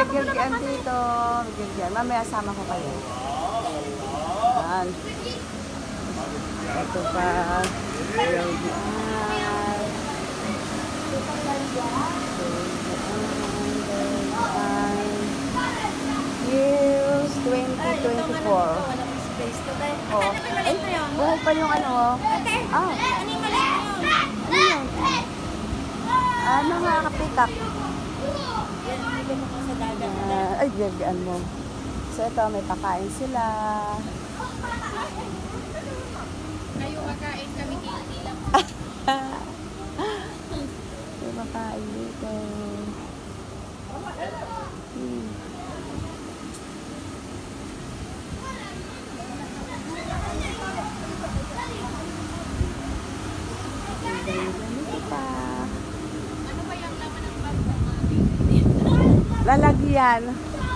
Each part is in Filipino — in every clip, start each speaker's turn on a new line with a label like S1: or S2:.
S1: nagigirgian dito. Nagigirgian. Mamaya sama ko kayo. Yan. Ito pa. Years 2024. Oh. Ay, buhay pa yung ano. Ah. Ano nga kapitak? Ay, gagaan mo. So ito, may pakain sila.
S2: Kayo makain kami lang.
S1: May pakain dito. Lalagyan.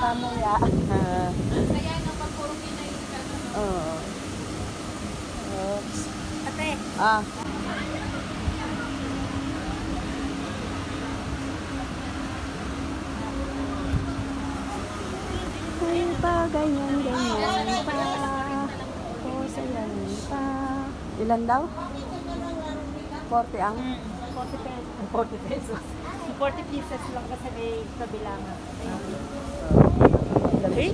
S1: Pamaya.
S2: Kaya nga pag puro Pinay ka na.
S1: Oo. Oops.
S2: Ate.
S1: Ah. Ay pa, ganyan pa. O, sayan pa. Ilan daw? 40 ang?
S3: 40 pesos. 40 pesos. 40 pieces lang kasi may kabilangan.
S1: Dami?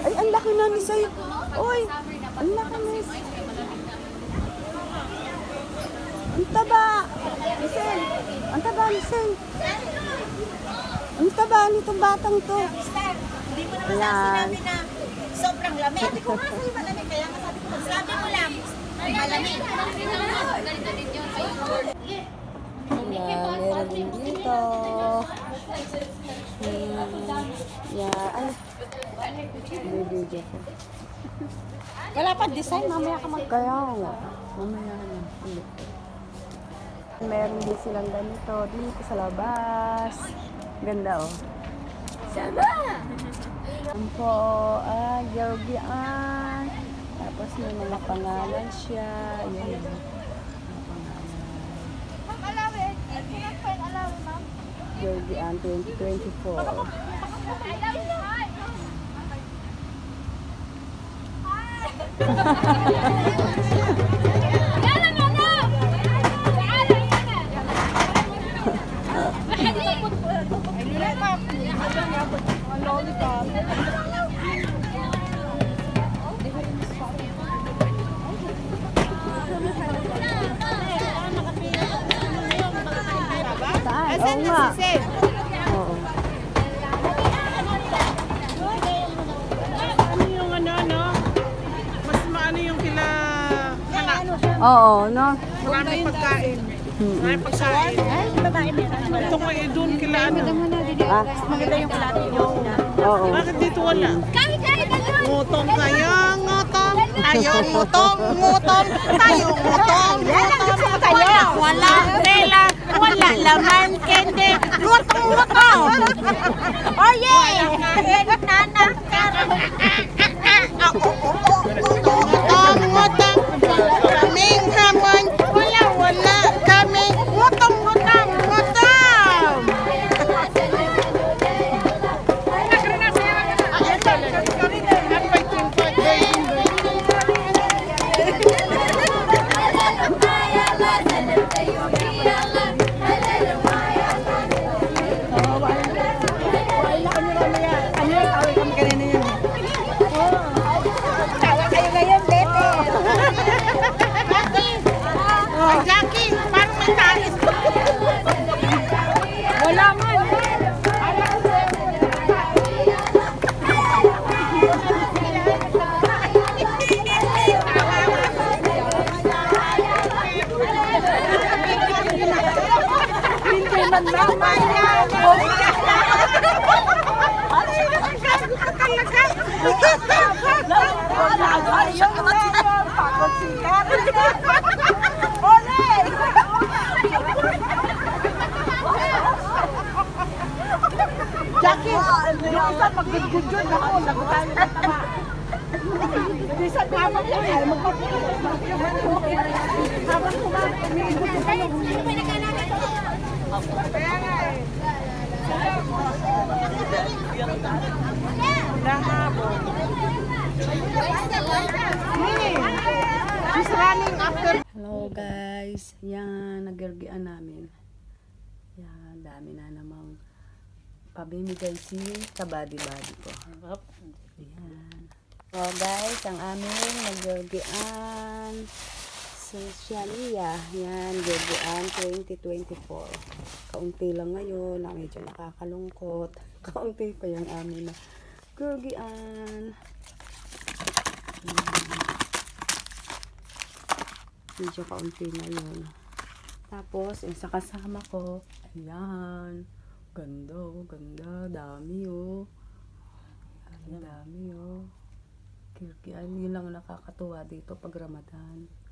S1: Ay, ang laki na ni Say. Uy, ang laki na. Ang taba. Lisel, ang taba, Lisel. Ang taba nitong batang to.
S3: Hindi mo naman sinabi na sobrang lamig. Sabi ko nga sa'yo malamig. Kaya nga sabi ko, sabi mo lang. Malamig.
S2: Ganito din yun.
S1: Yan, meron din dito. Yan, ay. Video ko.
S3: Wala pa design. Mamaya ka
S1: Kaya nga. Mamaya na. Meron din silang ganito dito sa labas. Ganda oh. Sama! Yan po, Georgian. Tapos may mga pangalan siya. Yan. Georgian 2024. Oo nga. Oo.
S4: Ano yung ano? Mas maano yung kila anak.
S1: Oo, no?
S4: Maraming pagkain. Maraming pagkain. Ito ko doon kila ano.
S1: Ah,
S3: maganda yung kulati nyo.
S1: oo.
S4: Bakit dito wala? Ngutong kayo, ngutong. Tayo, ngutong, ngutong. Tayo, ngutong, ngutong. Tayo, wala tela, wala laman, kende. Ngutong, ngutong. Oh yeah! Nana, ngutong, ngutong. Kaming hamon, wala kami. Ngutong, ngutong, ngutong. Jackie, parang may talis. Wala man. Hindi man naman yan. Jackie, yung isa mag-good-good ako. Nagutan na tama. Hindi sa habang ko ay habang kumain, umiikot ko kayo. Kaya nga eh. Nahabol. She's running after.
S1: Hello guys, yan, nagirgian namin. Yan, dami na namang pabimigay si kabadi-badi ko. Yan. So guys, ang aming nagirgian Sosyalia. Yan, girgian 2024. Kaunti lang ngayon, na medyo nakakalungkot. Kaunti pa yung amin na girgian. Medyo kaunti na yun. Tapos, yung sa kasama ko, ayan. Ganda, ganda. Dami, oh. Ang dami, oh. Kirkian, yun lang nakakatuwa dito pag Ramadan.